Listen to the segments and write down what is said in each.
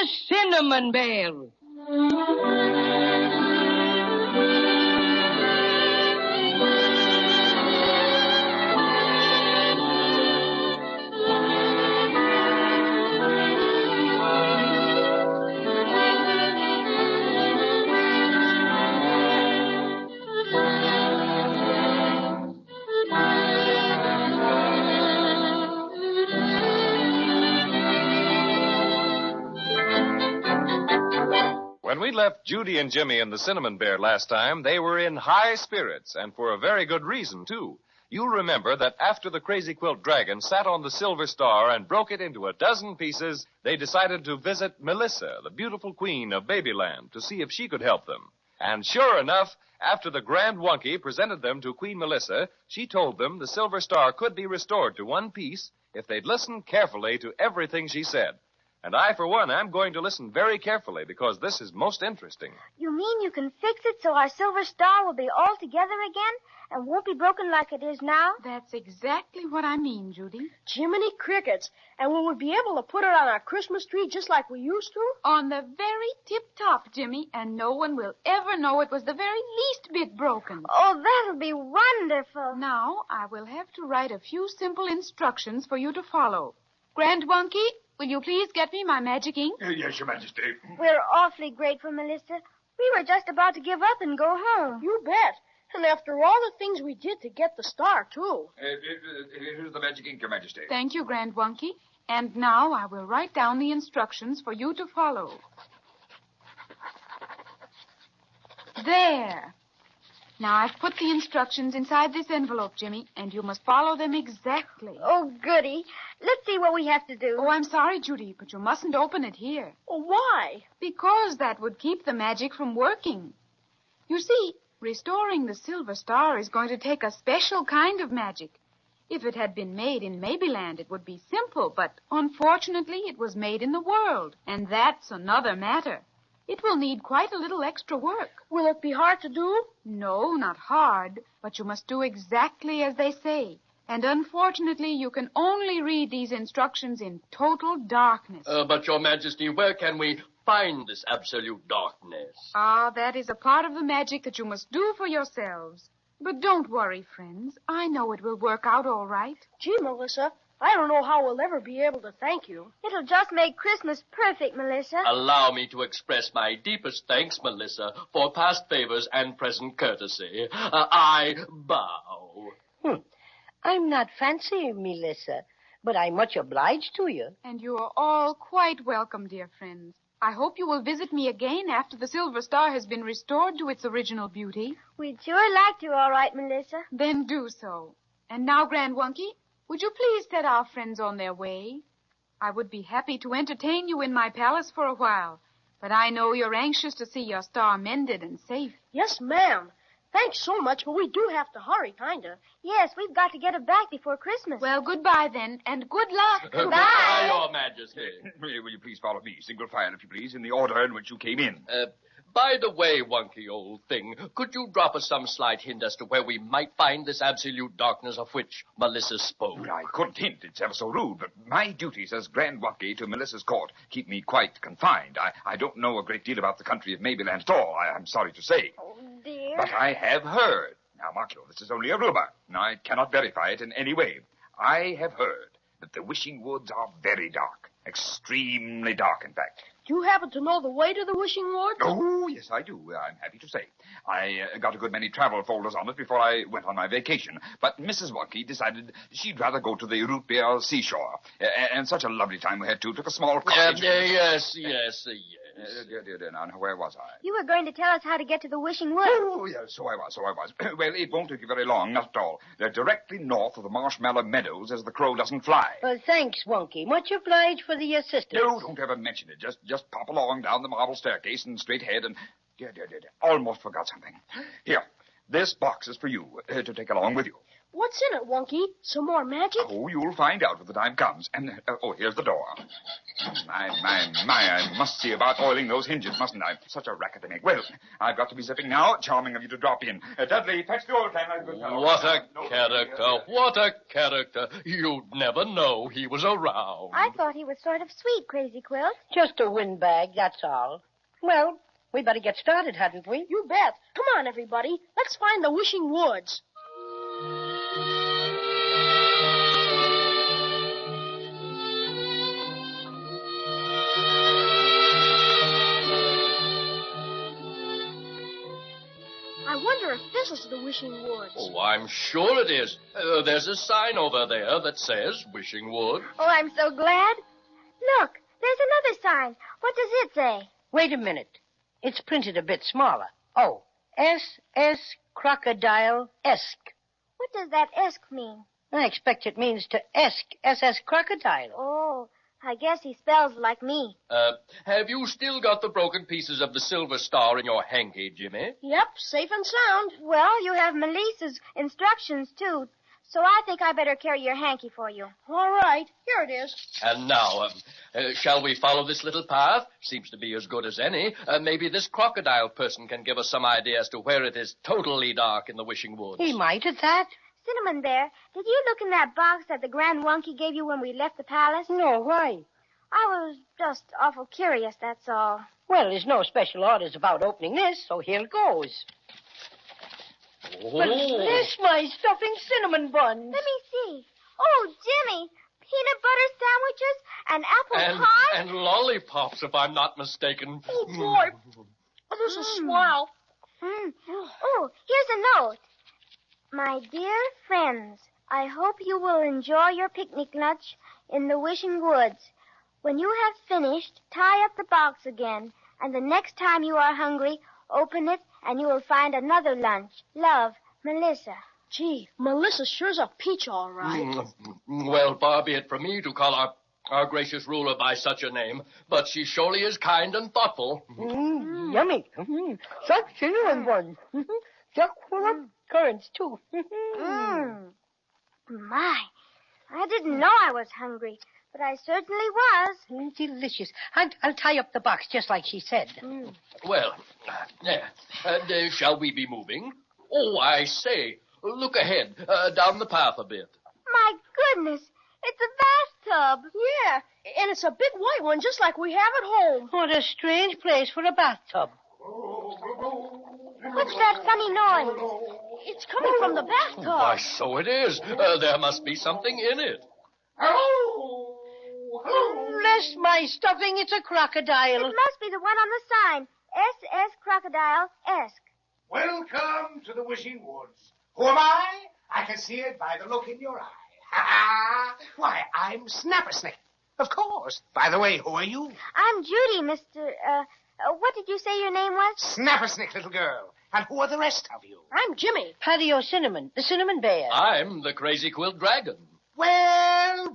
the Cinnamon Bear. When we left Judy and Jimmy and the Cinnamon Bear last time, they were in high spirits, and for a very good reason, too. You'll remember that after the Crazy Quilt Dragon sat on the Silver Star and broke it into a dozen pieces, they decided to visit Melissa, the beautiful queen of Babyland, to see if she could help them. And sure enough, after the Grand Wunky presented them to Queen Melissa, she told them the Silver Star could be restored to one piece if they'd listen carefully to everything she said. And I, for one, am going to listen very carefully because this is most interesting. You mean you can fix it so our Silver Star will be all together again and won't be broken like it is now? That's exactly what I mean, Judy. Jiminy crickets. And will we be able to put it on our Christmas tree just like we used to? On the very tip-top, Jimmy, and no one will ever know it was the very least bit broken. Oh, that'll be wonderful. Now, I will have to write a few simple instructions for you to follow. Grand Wunky, will you please get me my magic ink? Yes, Your Majesty. We're awfully grateful, Melissa. We were just about to give up and go home. You bet. And after all the things we did to get the star, too. Here's the magic ink, Your Majesty. Thank you, Grand Wunky. And now I will write down the instructions for you to follow. There. Now, I've put the instructions inside this envelope, Jimmy, and you must follow them exactly. Oh, goody. Let's see what we have to do. Oh, I'm sorry, Judy, but you mustn't open it here. Oh, why? Because that would keep the magic from working. You see, restoring the Silver Star is going to take a special kind of magic. If it had been made in Babyland, it would be simple, but unfortunately it was made in the world, and that's another matter. It will need quite a little extra work. Will it be hard to do? No, not hard, but you must do exactly as they say. And unfortunately, you can only read these instructions in total darkness. But, Your Majesty, where can we find this absolute darkness? That is a part of the magic that you must do for yourselves. But don't worry, friends. I know it will work out all right. Gee, Melissa, I don't know how we'll ever be able to thank you. It'll just make Christmas perfect, Melissa. Allow me to express my deepest thanks, Melissa, for past favors and present courtesy. I bow. I'm not fancy, Melissa, but I'm much obliged to you. And you are all quite welcome, dear friends. I hope you will visit me again after the Silver Star has been restored to its original beauty. We'd sure like to, all right, Melissa. Then do so. And now, Grand Wunky, would you please set our friends on their way? I would be happy to entertain you in my palace for a while, but I know you're anxious to see your star mended and safe. Yes, ma'am. Thanks so much, but we do have to hurry, kinda. Yes, we've got to get it back before Christmas. Well, goodbye then, and good luck. Goodbye, Your Majesty. Will you please follow me, single file, if you please, in the order in which you came in? By the way, Wunky, old thing, could you drop us some slight hint as to where we might find this absolute darkness of which Melissa spoke? I couldn't hint. It's ever so rude, but my duties as Grand Wunky to Melissa's court keep me quite confined. I don't know a great deal about the country of Mabyland at all, I'm sorry to say. Oh, dear. But I have heard. Now, mark you, this is only a rumor. I cannot verify it in any way. I have heard that the Wishing Woods are very dark. Extremely dark, in fact. Do you happen to know the way to the Wishing Woods? Oh, yes, I do. I'm happy to say. I got a good many travel folders on it before I went on my vacation. But Mrs. Wunky decided she'd rather go to the root beer seashore. And such a lovely time we had, too. Took a small cottage. Yes. Dear, now, where was I? You were going to tell us how to get to the Wishing Woods. Oh, yes, so I was. Well, it won't take you very long, not at all. They're directly north of the Marshmallow Meadows as the crow doesn't fly. Well, thanks, Wunky. Much obliged for the assistance. No, don't ever mention it. Just pop along down the marble staircase and straight ahead and... Dear. Almost forgot something. Here. This box is for you to take along with you. What's in it, Wonky? Some more magic? Oh, you'll find out when the time comes. And, here's the door. My, I must see about oiling those hinges, mustn't I? Such a racket to make. Well, I've got to be zipping now. Charming of you to drop in. Dudley, fetch the oil can, my good fellow. What a character. What a character. You'd never know he was around. I thought he was sort of sweet, Crazy Quilt. Just a windbag, that's all. Well, we better get started, hadn't we? You bet. Come on, everybody. Let's find the Wishing Woods. I wonder if this is the Wishing Woods. Oh, I'm sure it is. There's a sign over there that says Wishing Wood. Oh, I'm so glad. Look, there's another sign. What does it say? Wait a minute. It's printed a bit smaller. Oh, S.S. Crocodile-esque. What does that esque mean? I expect it means to esque, S.S. Crocodile. Oh, I guess he spells like me. Have you still got the broken pieces of the silver star in your hanky, Jimmy? Yep, safe and sound. Well, you have Melissa's instructions, too. So I think I better carry your hanky for you. All right, here it is. And now, shall we follow this little path? Seems to be as good as any. Maybe this crocodile person can give us some idea as to where it is totally dark in the Wishing Woods. He might at that. Cinnamon Bear, did you look in that box that the Grand Wonky gave you when we left the palace? No, why? I was just awful curious, that's all. Well, there's no special orders about opening this, so here goes. Oh. But bless my stuffing cinnamon buns. Let me see. Oh, Jimmy, peanut butter sandwiches and apple pie? And lollipops, if I'm not mistaken. Oh, boy. Oh, this is swell. Oh, here's a note. My dear friends, I hope you will enjoy your picnic lunch in the Wishing Woods. When you have finished, tie up the box again, and the next time you are hungry, open it, and you will find another lunch. Love, Melissa. Gee, Melissa sure's a peach, all right. Well, far be it from me to call our gracious ruler by such a name, but she surely is kind and thoughtful. Yummy. Such cinnamon buns. Just full of currants, too. My, I didn't know I was hungry, but I certainly was. Delicious. I'll tie up the box just like she said. Well, shall we be moving? Oh, I say, look ahead, down the path a bit. My goodness, it's a bathtub. Yeah, and it's a big white one just like we have at home. What a strange place for a bathtub. What's that funny noise? It's coming from the bathtub. Why, so it is. There must be something in it. Bless my stuffing, it's a crocodile. It must be the one on the sign. S.S. Crocodile-esque. Welcome to the Wishing Woods. Who am I? I can see it by the look in your eye. Ha ha! Why, I'm Snappersnick. Of course. By the way, who are you? I'm Judy, Mr. What did you say your name was? Snappersnick, little girl. And who are the rest of you? I'm Jimmy. Patio Cinnamon, the cinnamon bear. I'm the Crazy Quilt Dragon. Well.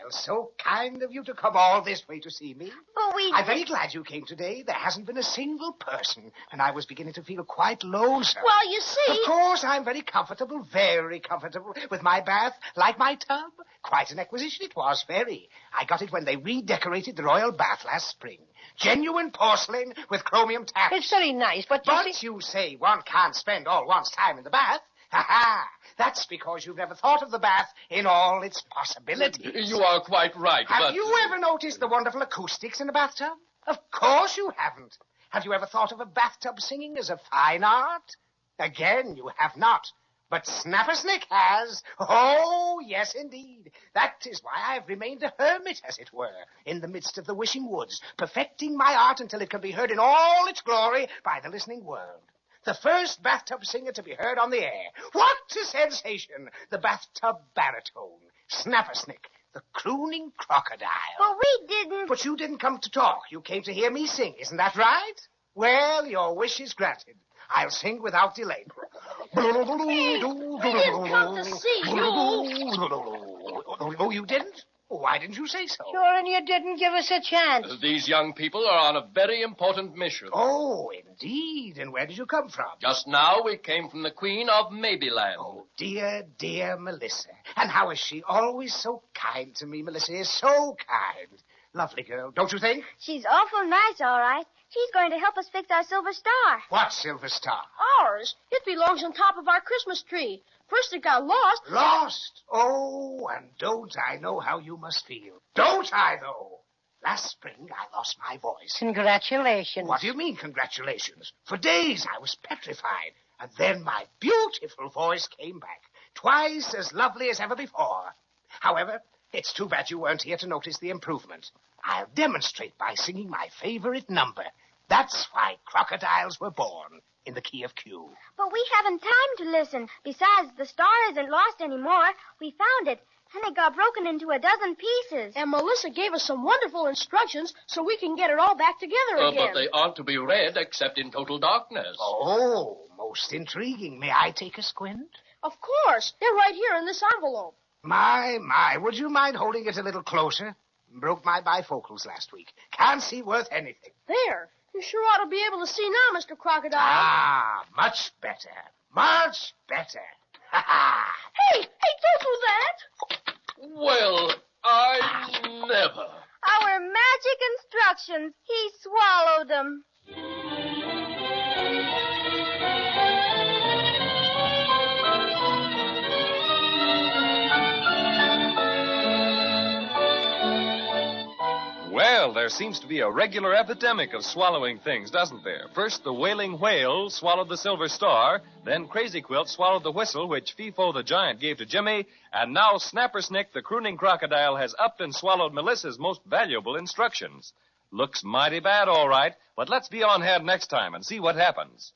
So kind of you to come all this way to see me. But I'm very glad you came today. There hasn't been a single person, and I was beginning to feel quite lonesome. Well, you see... Of course, I'm very comfortable with my bath, like my tub. Quite an acquisition it was, very. I got it when they redecorated the royal bath last spring. Genuine porcelain with chromium taps. It's very nice, but you say one can't spend all one's time in the bath. Ha-ha! That's because you've never thought of the bath in all its possibilities. You are quite right, Have but... you ever noticed the wonderful acoustics in a bathtub? Of course you haven't. Have you ever thought of a bathtub singing as a fine art? Again, you have not. But Snappersnick has. Oh, yes, indeed. That is why I've remained a hermit, as it were, in the midst of the Wishing Woods, perfecting my art until it can be heard in all its glory by the listening world. The first bathtub singer to be heard on the air. What a sensation! The bathtub baritone, Snappersnick, the crooning crocodile. But we didn't... But you didn't come to talk. You came to hear me sing, isn't that right? Well, your wish is granted. I'll sing without delay. Hey, I didn't come to see you. Oh, you didn't? Why didn't you say so? Sure, and you didn't give us a chance. These young people are on a very important mission. Oh, indeed. indeed. And where did you come from? Just now we came from the Queen of Maybeland. Oh, dear, dear Melissa. And how is she? Always so kind to me, Melissa is so kind. Lovely girl, don't you think? She's awful nice, all right. She's going to help us fix our silver star. What silver star? Ours. It belongs on top of our Christmas tree. First it got lost. Lost? Oh, and don't I know how you must feel. Don't I, though? Last spring, I lost my voice. Congratulations. What do you mean, congratulations? For days, I was petrified. And then my beautiful voice came back. Twice as lovely as ever before. However, it's too bad you weren't here to notice the improvement. I'll demonstrate by singing my favorite number. That's why crocodiles were born, in the key of Q. But we haven't time to listen. Besides, the star isn't lost anymore. We found it, and it got broken into a dozen pieces. And Melissa gave us some wonderful instructions so we can get it all back together again. But they aren't to be read except in total darkness. Oh, most intriguing. May I take a squint? Of course. They're right here in this envelope. My, would you mind holding it a little closer? Broke my bifocals last week. Can't see worth anything. There. You sure ought to be able to see now, Mr. Crocodile. Ah, much better. Much better. Ha ha. Hey, don't do that. Well, I never. Our magic instructions. He swallowed them. Well, there seems to be a regular epidemic of swallowing things, doesn't there? First, the wailing whale swallowed the silver star, then Crazy Quilt swallowed the whistle which Fifo the giant gave to Jimmy, and now Snapper Snick, the crooning crocodile, has upped and swallowed Melissa's most valuable instructions. Looks mighty bad, all right, but let's be on hand next time and see what happens.